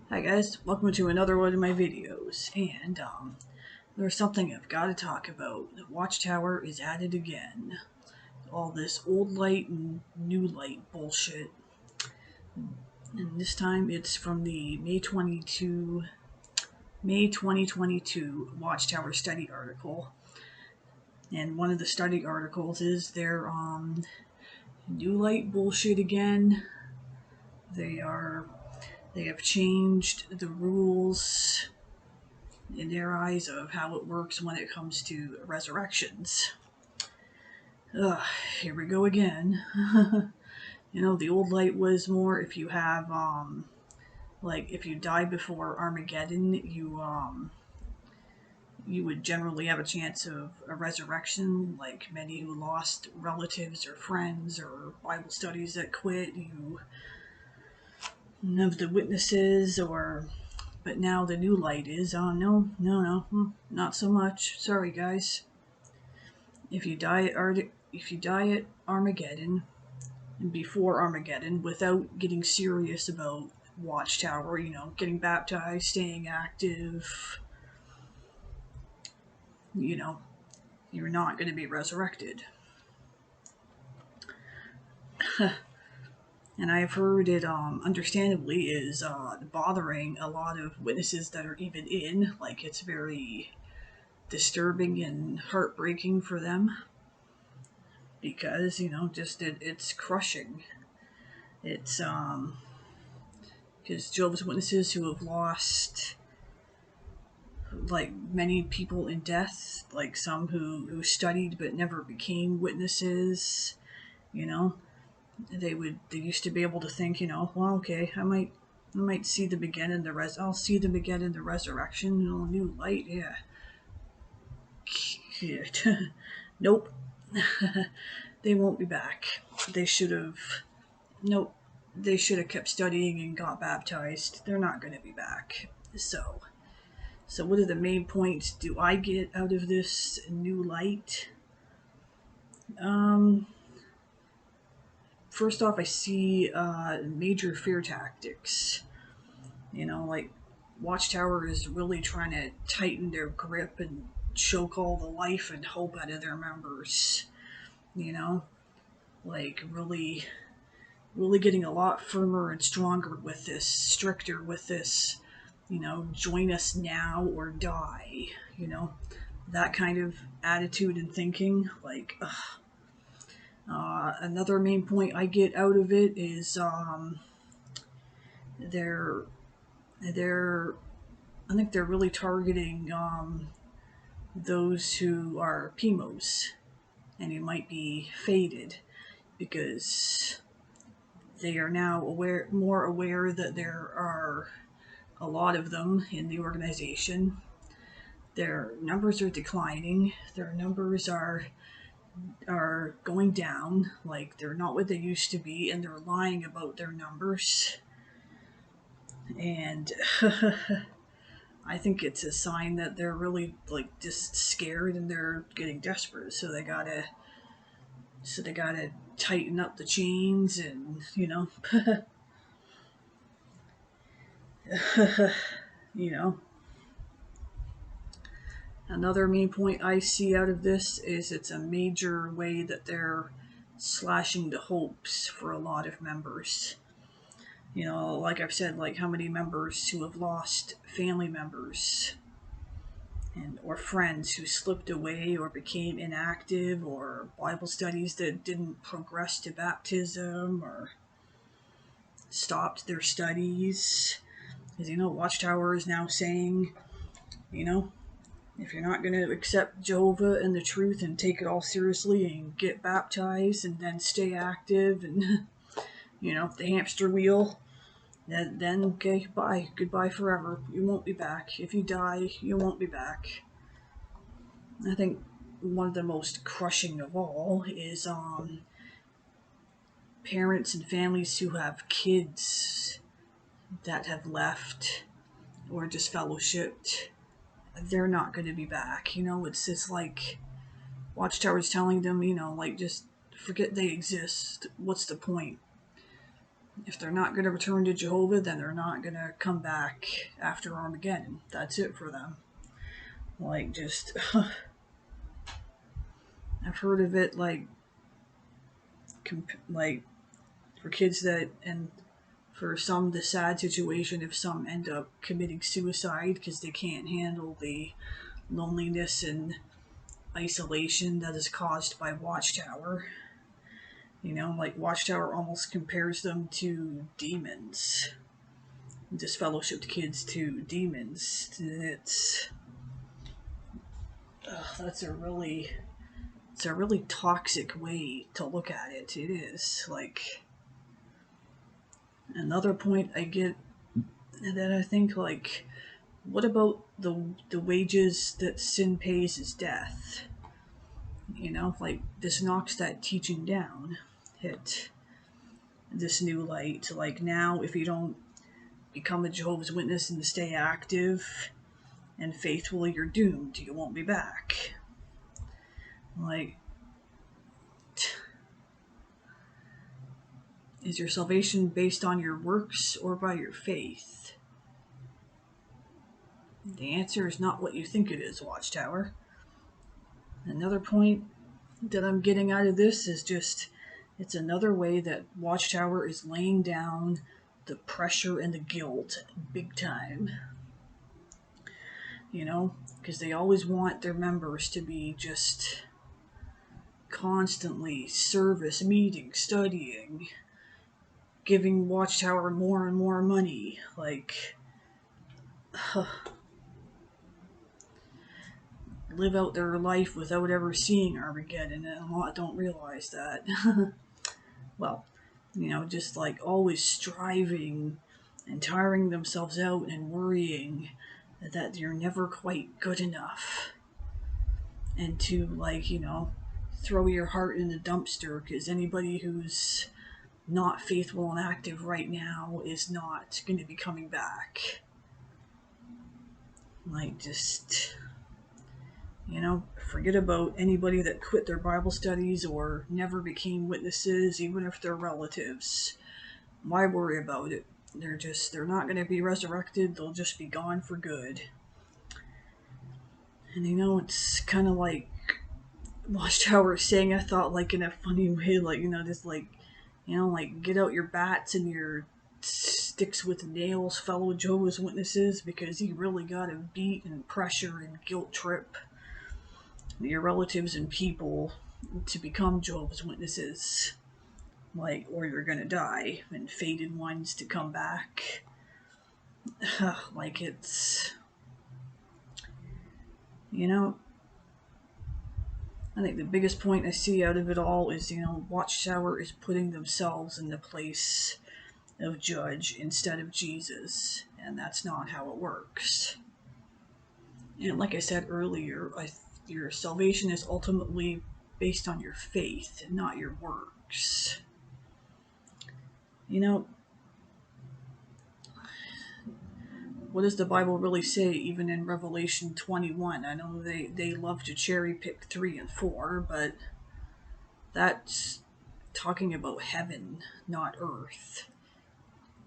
Hi guys, welcome to another one of my videos, and there's something I've got to talk about. The Watchtower is at it again. All this old light and new light bullshit. And this time it's from the May 2022 Watchtower study article. And one of the study articles is their new light bullshit again. They have changed the rules in their eyes of how it works when it comes to resurrections. Here we go again. The old light was more if you have, like, if you die before Armageddon, you would generally have a chance of a resurrection, like many who lost relatives or friends or Bible studies that quit, you of the witnesses, but now the new light is, no, not so much. Sorry, guys. If you die at Armageddon, before Armageddon, without getting serious about Watchtower, getting baptized, staying active, you're not going to be resurrected. And I've heard it, understandably, is bothering a lot of witnesses that are even in. Like, it's very disturbing and heartbreaking for them. Because, it's crushing. It's, because Jehovah's Witnesses who have lost, like, many people in death, like some who studied but never became witnesses, they used to be able to think, well, okay, I might see them again in the I'll see them again in the resurrection, new light, yeah. Nope. They won't be back. They should have kept studying and got baptized. They're not going to be back. So what are the main points do I get out of this new light? First off, I see major fear tactics. Like Watchtower is really trying to tighten their grip and choke all the life and hope out of their members. Like really getting a lot firmer and stronger with this, stricter with this, join us now or die, that kind of attitude and thinking. Like, another main point I get out of it is they're I think they're really targeting those who are PMOs and who might be faded, because they are now more aware that there are a lot of them in the organization. Their numbers are declining. Their numbers are going down. Like, they're not what they used to be, and they're lying about their numbers. And I think it's a sign that they're really, like, just scared and they're getting desperate. So they gotta tighten up the chains and, Another main point I see out of this is it's a major way that they're slashing the hopes for a lot of members. Like I've said, like how many members who have lost family members or friends who slipped away or became inactive, or Bible studies that didn't progress to baptism or stopped their studies. Because, Watchtower is now saying, if you're not going to accept Jehovah and the truth and take it all seriously and get baptized and then stay active and, the hamster wheel, then okay, goodbye forever. You won't be back. If you die, you won't be back. I think one of the most crushing of all is parents and families who have kids that have left or just fellowshipped. They're not going to be back. It's just like Watchtower's telling them, like, just forget they exist. What's the point? if they're not going to return to Jehovah, then they're not going to come back after Armageddon. That's it for them. Like, just, I've heard of it, like for kids that, and for some, the sad situation if some end up committing suicide because they can't handle the loneliness and isolation that is caused by Watchtower. Like Watchtower almost compares them to demons. Disfellowshipped kids to demons. It's a really toxic way to look at it. It is. Like, another point I get that I think, like, what about the wages that sin pays is death? Like, this knocks that teaching down. Hit this new light. Like, now, if you don't become a Jehovah's Witness and stay active and faithful, you're doomed. You won't be back. Like, is your salvation based on your works or by your faith? The answer is not what you think it is, Watchtower. Another point that I'm getting out of this is just, it's another way that Watchtower is laying down the pressure and the guilt big time. Because they always want their members to be just constantly service, meeting, studying, giving Watchtower more and more money. Like, live out their life without ever seeing Armageddon, and a lot don't realize that. Well, just like always striving and tiring themselves out and worrying that you're never quite good enough. And to, like, throw your heart in the dumpster, because anybody who's not faithful and active right now is not going to be coming back. Like, just, forget about anybody that quit their Bible studies or never became witnesses, even if they're relatives. Why worry about it? They're not going to be resurrected. They'll just be gone for good. And it's kind of like Watchtower saying, I thought, like, in a funny way, like, just like, like, get out your bats and your sticks with nails, fellow Jehovah's Witnesses, because you really got to beat and pressure and guilt trip your relatives and people to become Jehovah's Witnesses. Like, or you're gonna die, and fated ones to come back. Like, it's, I think the biggest point I see out of it all is, Watchtower is putting themselves in the place of judge instead of Jesus, and that's not how it works. And like I said earlier, your salvation is ultimately based on your faith, not your works. What does the Bible really say, even in Revelation 21? I know they love to cherry pick 3 and 4, but that's talking about heaven, not earth.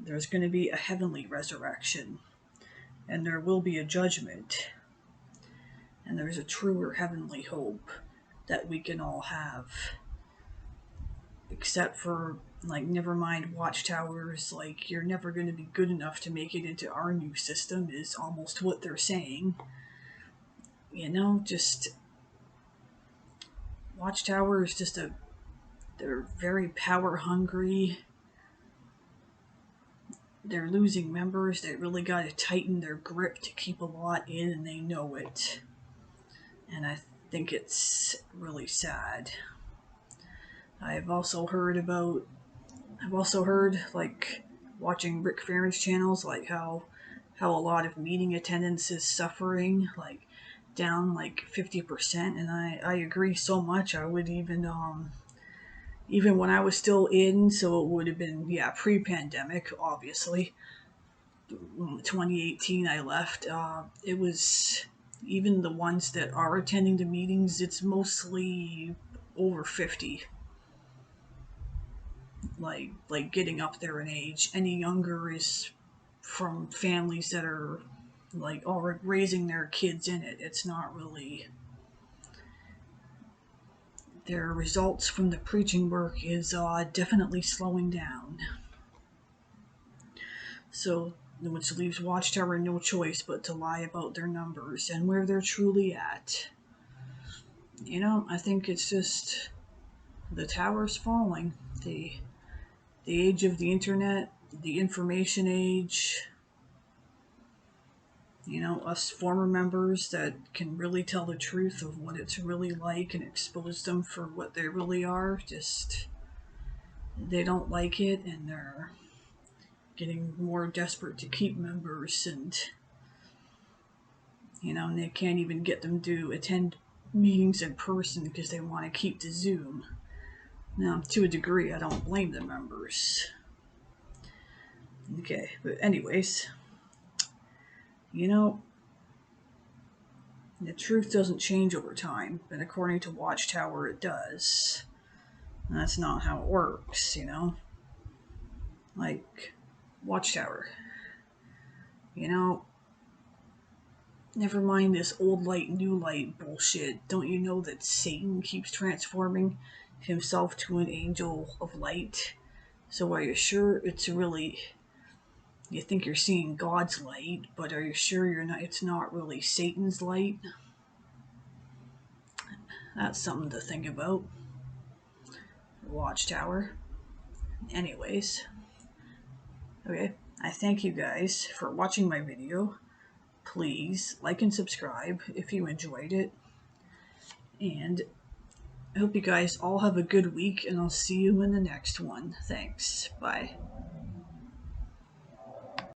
There's going to be a heavenly resurrection, and there will be a judgment, and there's a truer heavenly hope that we can all have. Except for, like, never mind Watchtowers, like, you're never going to be good enough to make it into our new system is almost what they're saying. Just, Watchtower is just they're very power hungry. They're losing members. They really got to tighten their grip to keep a lot in, and they know it. And I think it's really sad. I've also heard, like, watching Rick Farron's channels, like how a lot of meeting attendance is suffering, like, down like 50%, and I agree so much. I would even when I was still in, so it would have been, pre-pandemic, obviously, 2018 I left, it was, even the ones that are attending the meetings, it's mostly over 50. like getting up there in age. Any younger is from families that are like already raising their kids in it. It's not really their results from the preaching work is definitely slowing down. So, which leaves Watchtower no choice but to lie about their numbers and where they're truly at. I think it's just the tower's falling. The age of the internet, the information age, us former members that can really tell the truth of what it's really like and expose them for what they really are, just they don't like it and they're getting more desperate to keep members and they can't even get them to attend meetings in person because they want to keep the Zoom. Now, to a degree, I don't blame the members. Okay, but anyways, the truth doesn't change over time, but according to Watchtower, it does. And that's not how it works, Like, Watchtower. Never mind this old light, new light bullshit. Don't you know that Satan keeps transforming himself to an angel of light? So are you sure it's really... You think you're seeing God's light, but are you sure it's not really Satan's light? That's something to think about. Watchtower. Anyways. Okay, I thank you guys for watching my video. Please like and subscribe if you enjoyed it. And I hope you guys all have a good week, and I'll see you in the next one. Thanks. Bye.